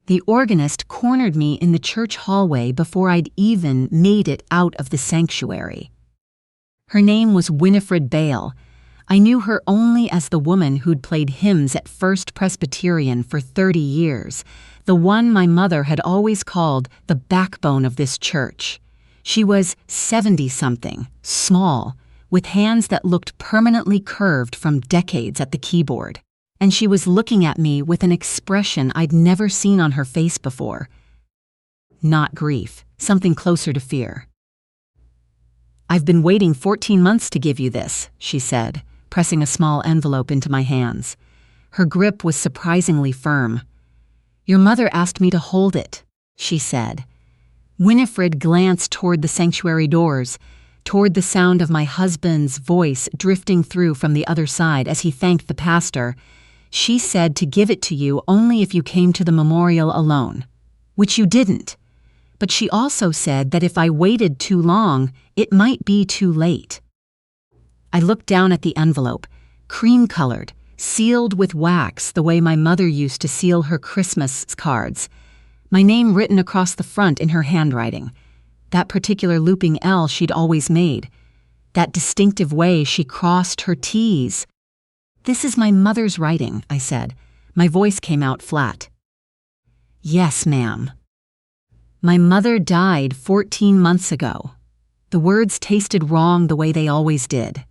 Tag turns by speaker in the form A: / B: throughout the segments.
A: The organist cornered me in the church hallway before I'd even made it out of the sanctuary. Her name was Winifred Bale. I knew her only as the woman who'd played hymns at First Presbyterian for 30 years, the one my mother had always called the backbone of this church. She was 70-something, small, with hands that looked permanently curved from decades at the keyboard. And she was looking at me with an expression I'd never seen on her face before. Not grief, something closer to fear. "I've been waiting 14 months to give you this," she said, pressing a small envelope into my hands. Her grip was surprisingly firm. "Your mother asked me to hold it," she said. Winifred glanced toward the sanctuary doors, toward the sound of my husband's voice drifting through from the other side as he thanked the pastor. "She said to give it to you only if you came to the memorial alone, which you didn't. But she also said that if I waited too long, it might be too late." I looked down at the envelope, cream-colored, sealed with wax the way my mother used to seal her Christmas cards. My name written across the front in her handwriting. That particular looping L she'd always made. That distinctive way she crossed her T's. "This is my mother's writing," I said. My voice came out flat. "Yes, ma'am." "My mother died 14 months ago." The words tasted wrong the way they always did.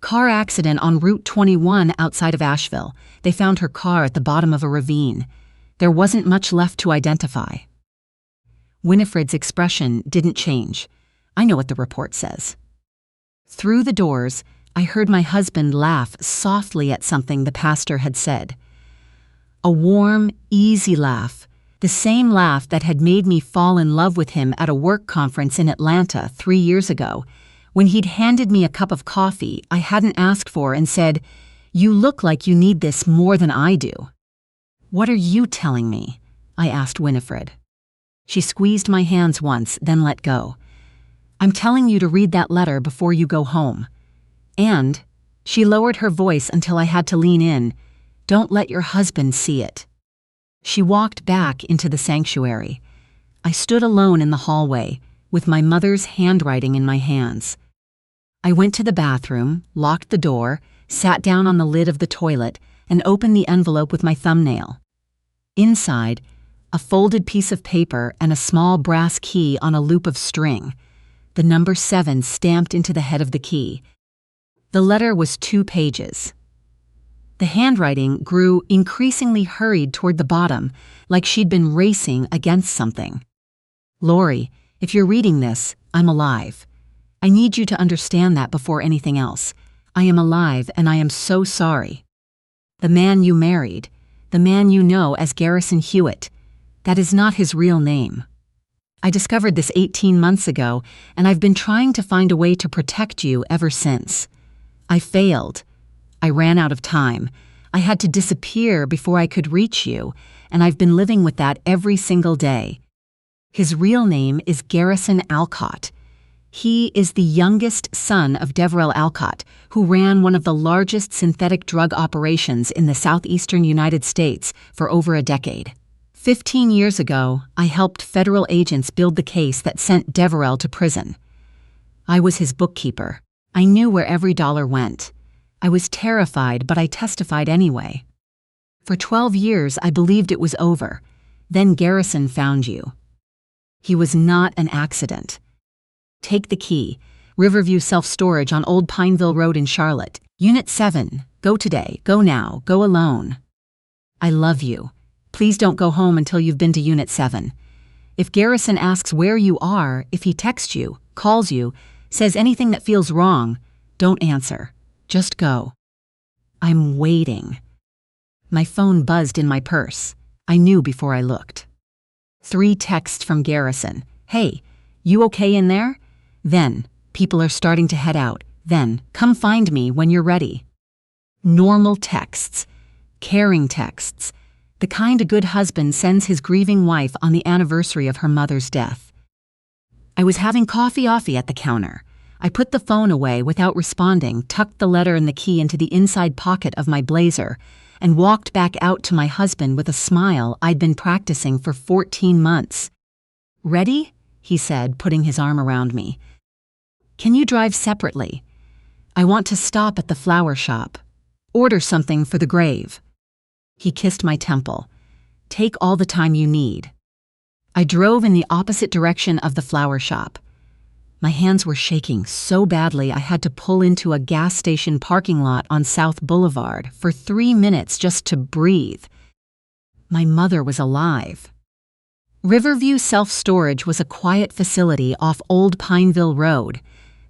A: "Car accident on Route 21 outside of Asheville. They found her car at the bottom of a ravine. There wasn't much left to identify." Winifred's expression didn't change. "I know what the report says." Through the doors, I heard my husband laugh softly at something the pastor had said. A warm, easy laugh, the same laugh that had made me fall in love with him at a work conference in Atlanta 3 years ago, when he'd handed me a cup of coffee I hadn't asked for and said, "You look like you need this more than I do." "What are you telling me?" I asked Winifred. She squeezed my hands once, then let go. "I'm telling you to read that letter before you go home. And," she lowered her voice until I had to lean in, "don't let your husband see it." She walked back into the sanctuary. I stood alone in the hallway, with my mother's handwriting in my hands. I went to the bathroom, locked the door, sat down on the lid of the toilet, and opened the envelope with my thumbnail. Inside, a folded piece of paper and a small brass key on a loop of string, the number 7 stamped into the head of the key. The letter was 2 pages. The handwriting grew increasingly hurried toward the bottom, like she'd been racing against something. "Lori, if you're reading this, I'm alive. I need you to understand that before anything else. I am alive and I am so sorry. The man you married, the man you know as Garrison Hewitt, that is not his real name. I discovered this 18 months ago, and I've been trying to find a way to protect you ever since. I failed. I ran out of time. I had to disappear before I could reach you, and I've been living with that every single day. His real name is Garrison Alcott. He is the youngest son of Deverell Alcott, who ran one of the largest synthetic drug operations in the southeastern United States for over a decade. 15 years ago, I helped federal agents build the case that sent Deverell to prison. I was his bookkeeper. I knew where every dollar went. I was terrified, but I testified anyway. For 12 years, I believed it was over. Then Garrison found you. He was not an accident. Take the key. Riverview Self-Storage on Old Pineville Road in Charlotte. Unit 7. Go today. Go now. Go alone. I love you. Please don't go home until you've been to Unit 7. If Garrison asks where you are, if he texts you, calls you, says anything that feels wrong, don't answer. Just go. I'm waiting. My phone buzzed in my purse. I knew before I looked. 3 texts from Garrison. Hey, you okay in there? Then, people are starting to head out. Then, come find me when you're ready. Normal texts. Caring texts. The kind a good husband sends his grieving wife on the anniversary of her mother's death. I was having coffee at the counter. I put the phone away without responding, tucked the letter and the key into the inside pocket of my blazer, and walked back out to my husband with a smile I'd been practicing for 14 months. "Ready?" he said, putting his arm around me. "Can you drive separately? I want to stop at the flower shop. Order something for the grave." He kissed my temple. "Take all the time you need." I drove in the opposite direction of the flower shop. My hands were shaking so badly I had to pull into a gas station parking lot on South Boulevard for 3 minutes just to breathe. My mother was alive. Riverview Self-Storage was a quiet facility off Old Pineville Road,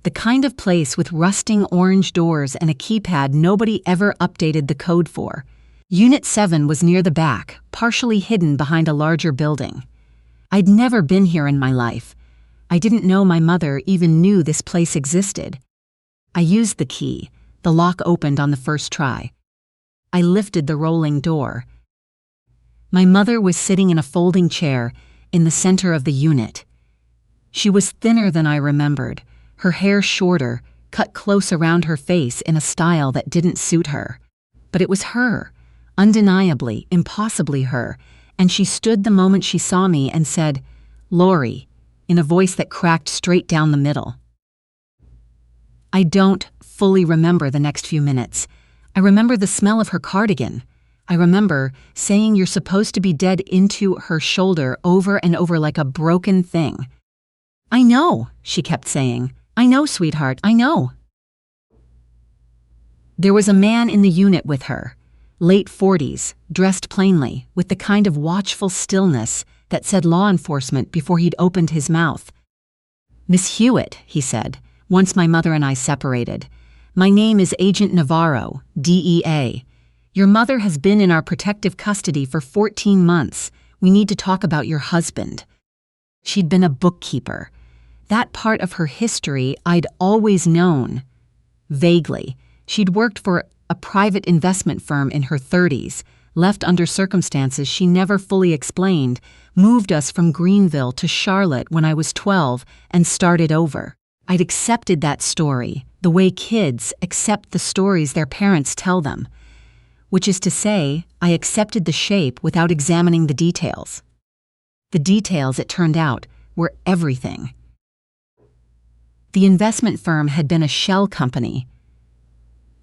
A: the kind of place with rusting orange doors and a keypad nobody ever updated the code for. Unit 7 was near the back, partially hidden behind a larger building. I'd never been here in my life. I didn't know my mother even knew this place existed. I used the key. The lock opened on the first try. I lifted the rolling door. My mother was sitting in a folding chair in the center of the unit. She was thinner than I remembered, her hair shorter, cut close around her face in a style that didn't suit her. But it was her, undeniably, impossibly her, and she stood the moment she saw me and said, "Lori," in a voice that cracked straight down the middle. I don't fully remember the next few minutes. I remember the smell of her cardigan. I remember saying "you're supposed to be dead" into her shoulder over and over like a broken thing. "I know," she kept saying. "I know, sweetheart, I know." There was a man in the unit with her, late 40s, dressed plainly, with the kind of watchful stillness that said law enforcement before he'd opened his mouth. "Miss Hewitt," he said, once my mother and I separated. "My name is Agent Navarro, DEA. Your mother has been in our protective custody for 14 months. We need to talk about your husband." She'd been a bookkeeper. That part of her history I'd always known. Vaguely, she'd worked for a private investment firm in her 30s, left under circumstances she never fully explained, moved us from Greenville to Charlotte when I was 12, and started over. I'd accepted that story, the way kids accept the stories their parents tell them. Which is to say, I accepted the shape without examining the details. The details, it turned out, were everything. The investment firm had been a shell company.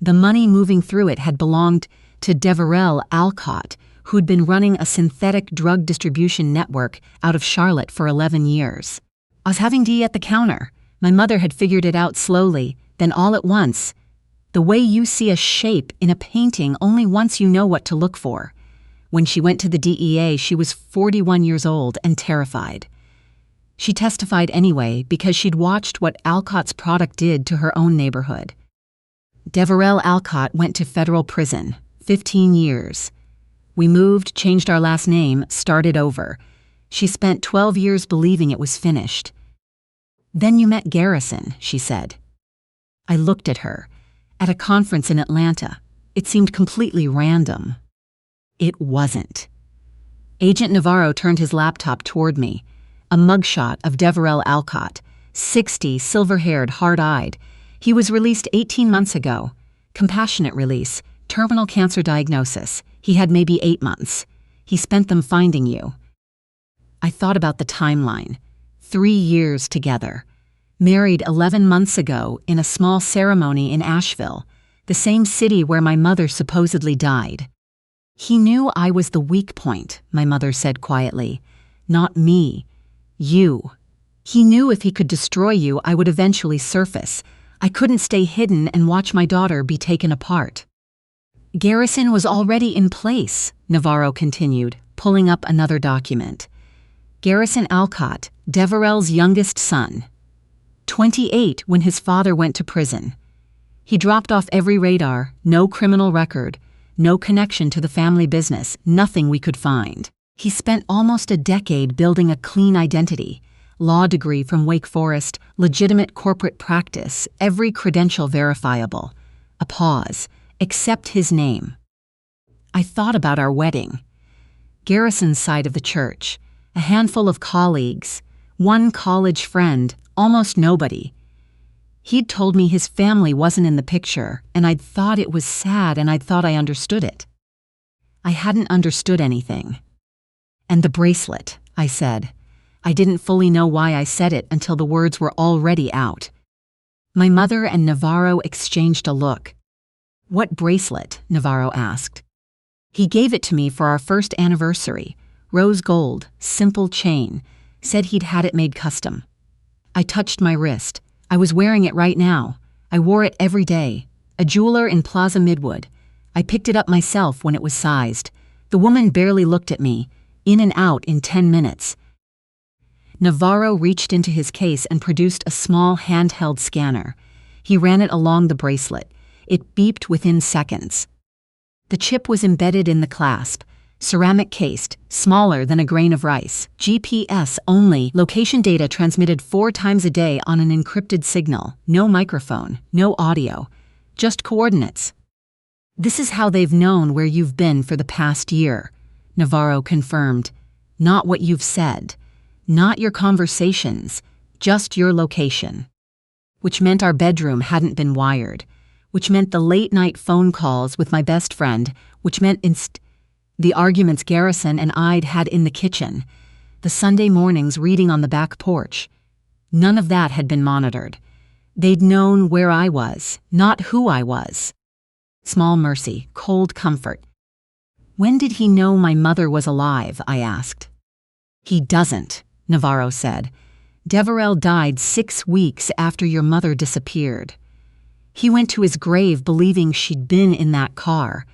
A: The money moving through it had belonged to Deverell Alcott, who'd been running a synthetic drug distribution network out of Charlotte for 11 years. I was having tea at the counter. My mother had figured it out slowly, then all at once. The way you see a shape in a painting only once you know what to look for. When she went to the DEA, she was 41 years old and terrified. She testified anyway because she'd watched what Alcott's product did to her own neighborhood. Deverell Alcott went to federal prison, 15 years. We moved, changed our last name, started over. She spent 12 years believing it was finished. "Then you met Garrison," she said. I looked at her. At a conference in Atlanta. It seemed completely random. It wasn't. Agent Navarro turned his laptop toward me. A mugshot of Deverell Alcott, 60, silver-haired, hard-eyed. He was released 18 months ago. Compassionate release, terminal cancer diagnosis. He had maybe 8 months. He spent them finding you. I thought about the timeline. 3 years together. Married 11 months ago in a small ceremony in Asheville, the same city where my mother supposedly died. "He knew I was the weak point," my mother said quietly. "Not me. You. He knew if he could destroy you, I would eventually surface. I couldn't stay hidden and watch my daughter be taken apart." "Garrison was already in place," Navarro continued, pulling up another document. "Garrison Alcott, Deverell's youngest son. 28 when his father went to prison. He dropped off every radar, no criminal record, no connection to the family business, nothing we could find. He spent almost a decade building a clean identity, law degree from Wake Forest, legitimate corporate practice, every credential verifiable. A pause, except his name. I thought about our wedding. Garrison's side of the church, a handful of colleagues, one college friend, almost nobody. He'd told me his family wasn't in the picture, and I'd thought it was sad and I'd thought I understood it. I hadn't understood anything. "And the bracelet," I said. I didn't fully know why I said it until the words were already out. My mother and Navarro exchanged a look. "What bracelet?" Navarro asked. "He gave it to me for our first anniversary. Rose gold, simple chain. Said he'd had it made custom." I touched my wrist. I was wearing it right now. I wore it every day. A jeweler in Plaza Midwood. I picked it up myself when it was sized. The woman barely looked at me. In and out in 10 minutes. Navarro reached into his case and produced a small handheld scanner. He ran it along the bracelet. It beeped within seconds. The chip was embedded in the clasp, ceramic cased, smaller than a grain of rice, GPS only, location data transmitted 4 times a day on an encrypted signal, no microphone, no audio, just coordinates. "This is how they've known where you've been for the past year," Navarro confirmed. "Not what you've said. Not your conversations, just your location." Which meant our bedroom hadn't been wired. Which meant the late-night phone calls with my best friend. Which meant the arguments Garrison and I'd had in the kitchen. The Sunday mornings reading on the back porch. None of that had been monitored. They'd known where I was, not who I was. Small mercy, cold comfort. "When did he know my mother was alive?" I asked. "He doesn't," Navarro said. "Deverell died 6 weeks after your mother disappeared. He went to his grave believing she'd been in that car.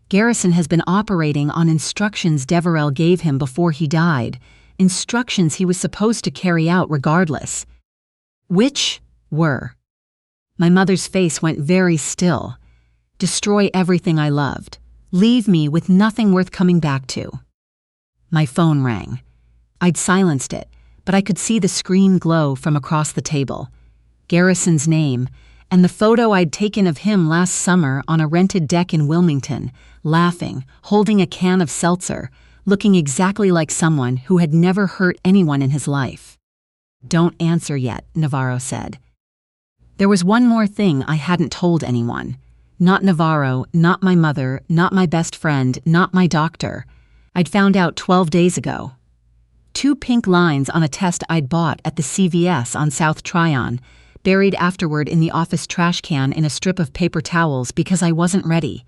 A: Garrison has been operating on instructions Deverell gave him before he died, instructions he was supposed to carry out regardless." "Which were?" My mother's face went very still. "Destroy everything I loved. Leave me with nothing worth coming back to." My phone rang. I'd silenced it, but I could see the screen glow from across the table. Garrison's name, and the photo I'd taken of him last summer on a rented deck in Wilmington, laughing, holding a can of seltzer, looking exactly like someone who had never hurt anyone in his life. "Don't answer yet," Navarro said. There was one more thing I hadn't told anyone. Not Navarro, not my mother, not my best friend, not my doctor. I'd found out 12 days ago. 2 pink lines on a test I'd bought at the CVS on South Tryon, buried afterward in the office trash can in a strip of paper towels because I wasn't ready.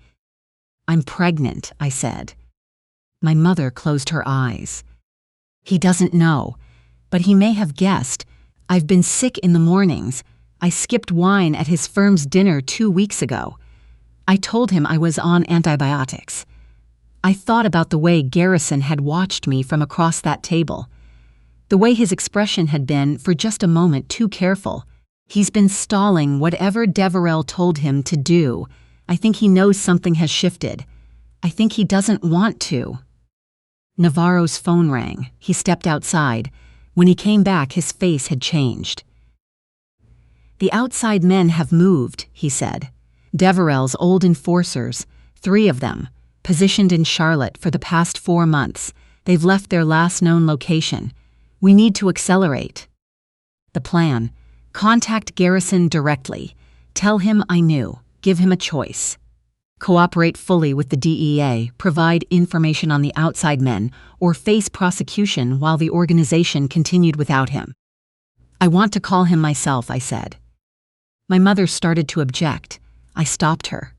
A: "I'm pregnant," I said. My mother closed her eyes. "He doesn't know, but he may have guessed. I've been sick in the mornings. I skipped wine at his firm's dinner 2 weeks ago. I told him I was on antibiotics." I thought about the way Garrison had watched me from across that table. The way his expression had been, for just a moment, too careful. He's been stalling whatever Deverell told him to do. I think he knows something has shifted. I think he doesn't want to. Navarro's phone rang. He stepped outside. When he came back, his face had changed. "The outside men have moved," he said. "Deverell's old enforcers, 3 of them. Positioned in Charlotte for the past 4 months. They've left their last known location. We need to accelerate." The plan: contact Garrison directly. Tell him I knew. Give him a choice. Cooperate fully with the DEA, provide information on the outside men, or face prosecution while the organization continued without him. "I want to call him myself," I said. My mother started to object. I stopped her.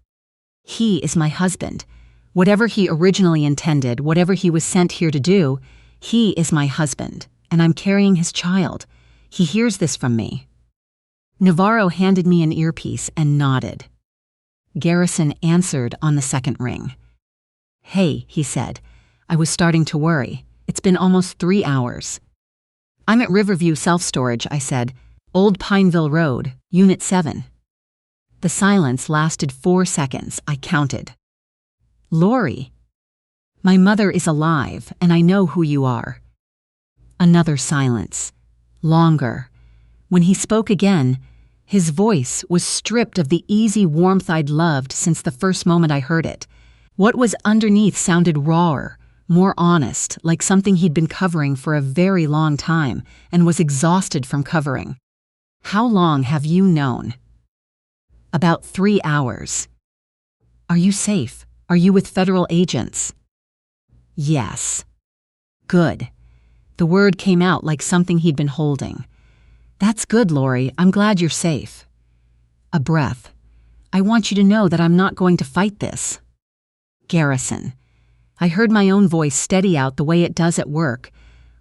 A: "He is my husband. Whatever he originally intended, whatever he was sent here to do, he is my husband, and I'm carrying his child. He hears this from me." Navarro handed me an earpiece and nodded. Garrison answered on the second ring. "Hey," he said. I was starting to worry. "It's been almost 3 hours." "I'm at Riverview Self-Storage," I said. "Old Pineville Road, Unit 7. The silence lasted 4 seconds. I counted. "Lori." "My mother is alive, and I know who you are." Another silence. Longer. When he spoke again, his voice was stripped of the easy warmth I'd loved since the first moment I heard it. What was underneath sounded rawer, more honest, like something he'd been covering for a very long time and was exhausted from covering. "How long have you known?" "About 3 hours." "Are you safe? Are you with federal agents? Yes. Good. The word came out like something he'd been holding. That's good, Lori. I'm glad you're safe. A breath. I want you to know that I'm not going to fight this. Garrison. I heard my own voice steady out the way it does at work,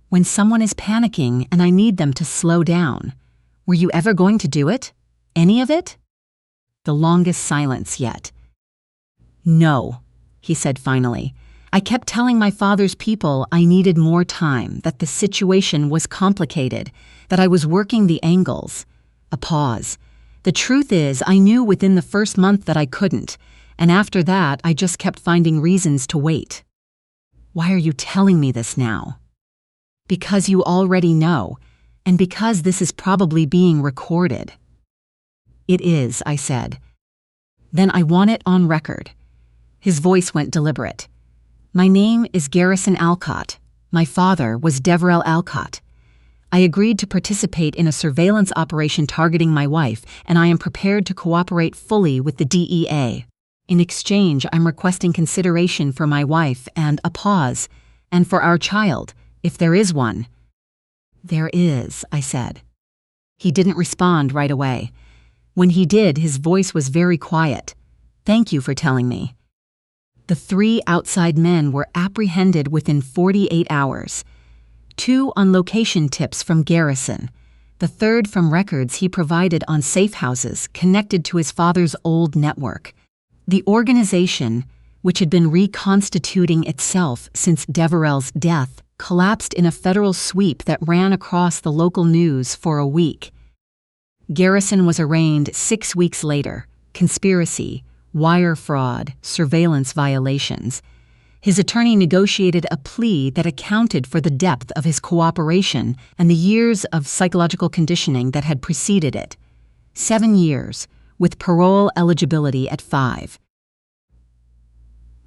A: when someone is panicking and I need them to slow down. Were you ever going to do it? Any of it? The longest silence yet. No, he said finally. I kept telling my father's people I needed more time, that the situation was complicated, that I was working the angles. A pause. The truth is, I knew within the first month that I couldn't, and after that I just kept finding reasons to wait. Why are you telling me this now? Because you already know, and because this is probably being recorded. It is, I said. Then I want it on record. His voice went deliberate. My name is Garrison Alcott. My father was Deverell Alcott. I agreed to participate in a surveillance operation targeting my wife, and I am prepared to cooperate fully with the DEA. In exchange, I'm requesting consideration for my wife and a pause, and for our child, if there is one. There is, I said. He didn't respond right away. When he did, his voice was very quiet. Thank you for telling me. The 3 outside men were apprehended within 48 hours. 2 on location tips from Garrison. The 3rd from records he provided on safe houses connected to his father's old network. The organization, which had been reconstituting itself since Deverell's death, collapsed in a federal sweep that ran across the local news for a week. Garrison was arraigned 6 weeks later. Conspiracy, wire fraud, surveillance violations. His attorney negotiated a plea that accounted for the depth of his cooperation and the years of psychological conditioning that had preceded it. 7 years, with parole eligibility at 5.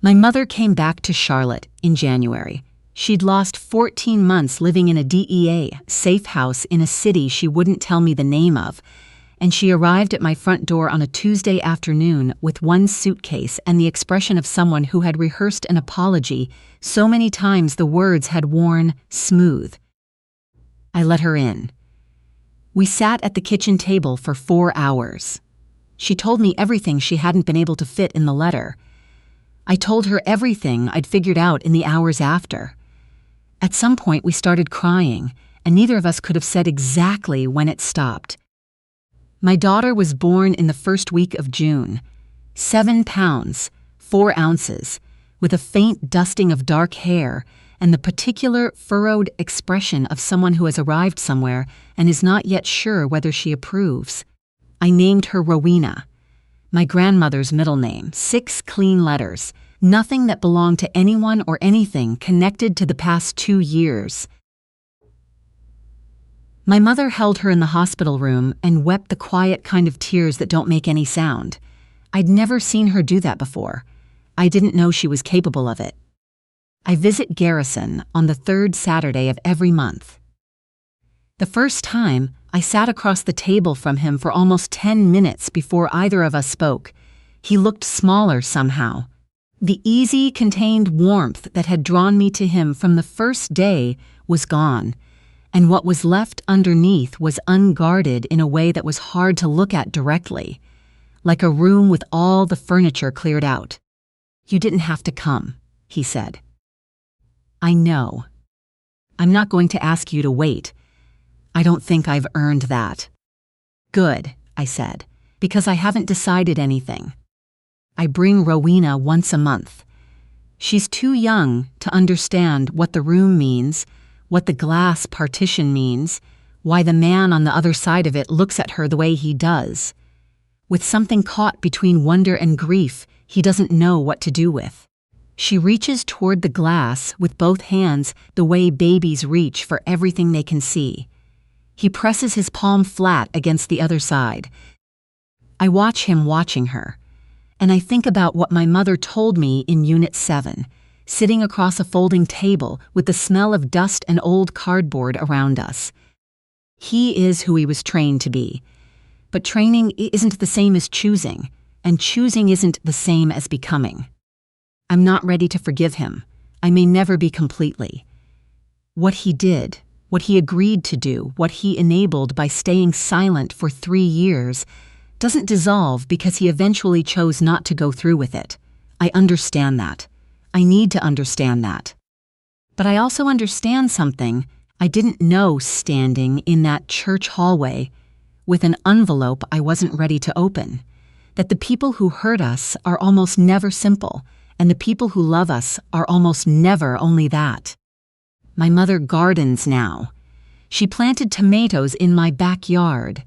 A: My mother came back to Charlotte in January. She'd lost 14 months living in a DEA safe house in a city she wouldn't tell me the name of, and she arrived at my front door on a Tuesday afternoon with 1 suitcase and the expression of someone who had rehearsed an apology so many times the words had worn smooth. I let her in. We sat at the kitchen table for 4 hours. She told me everything she hadn't been able to fit in the letter. I told her everything I'd figured out in the hours after. At some point we started crying, and neither of us could have said exactly when it stopped. My daughter was born in the first week of June. 7 pounds, 4 ounces, with a faint dusting of dark hair and the particular furrowed expression of someone who has arrived somewhere and is not yet sure whether she approves. I named her Rowena, my grandmother's middle name, 6 clean letters, nothing that belonged to anyone or anything connected to the past 2 years. My mother held her in the hospital room and wept the quiet kind of tears that don't make any sound. I'd never seen her do that before. I didn't know she was capable of it. I visit Garrison on the 3rd Saturday of every month. The first time, I sat across the table from him for almost 10 minutes before either of us spoke. He looked smaller somehow. The easy, contained warmth that had drawn me to him from the first day was gone, and what was left underneath was unguarded in a way that was hard to look at directly, like a room with all the furniture cleared out. You didn't have to come, he said. I know. I'm not going to ask you to wait. I don't think I've earned that. Good, I said, because I haven't decided anything. I bring Rowena once a month. She's too young to understand what the room means, what the glass partition means, why the man on the other side of it looks at her the way he does. With something caught between wonder and grief he doesn't know what to do with. She reaches toward the glass with both hands the way babies reach for everything they can see. He presses his palm flat against the other side. I watch him watching her, and I think about what my mother told me in Unit 7, sitting across a folding table with the smell of dust and old cardboard around us. He is who he was trained to be, but training isn't the same as choosing, and choosing isn't the same as becoming. I'm not ready to forgive him. I may never be completely. What he did, what he agreed to do, what he enabled by staying silent for 3 years, doesn't dissolve because he eventually chose not to go through with it. I understand that. I need to understand that. But I also understand something I didn't know standing in that church hallway with an envelope I wasn't ready to open. That the people who hurt us are almost never simple, and the people who love us are almost never only that. My mother gardens now. She planted tomatoes in my backyard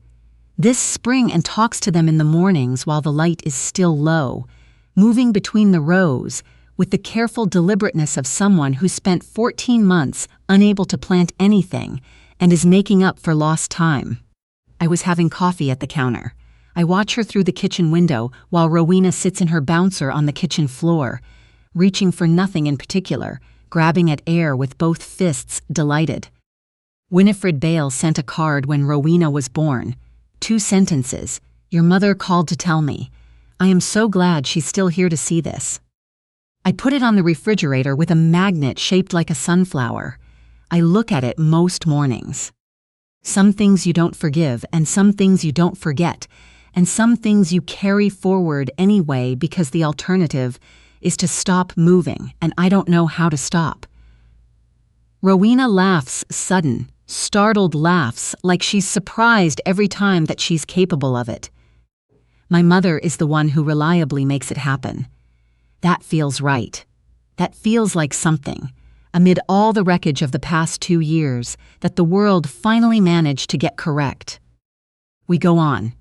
A: this spring and talks to them in the mornings while the light is still low, moving between the rows with the careful deliberateness of someone who spent 14 months unable to plant anything and is making up for lost time. I was having coffee at the counter. I watch her through the kitchen window while Rowena sits in her bouncer on the kitchen floor, reaching for nothing in particular, grabbing at air with both fists, delighted. Winifred Bale sent a card when Rowena was born. 2 sentences. Your mother called to tell me. I am so glad she's still here to see this. I put it on the refrigerator with a magnet shaped like a sunflower. I look at it most mornings. Some things you don't forgive, and some things you don't forget, and some things you carry forward anyway because the alternative is to stop moving, and I don't know how to stop. Rowena laughs sudden, startled laughs like she's surprised every time that she's capable of it. My mother is the one who reliably makes it happen. That feels right. That feels like something, amid all the wreckage of the past 2 years, that the world finally managed to get correct. We go on.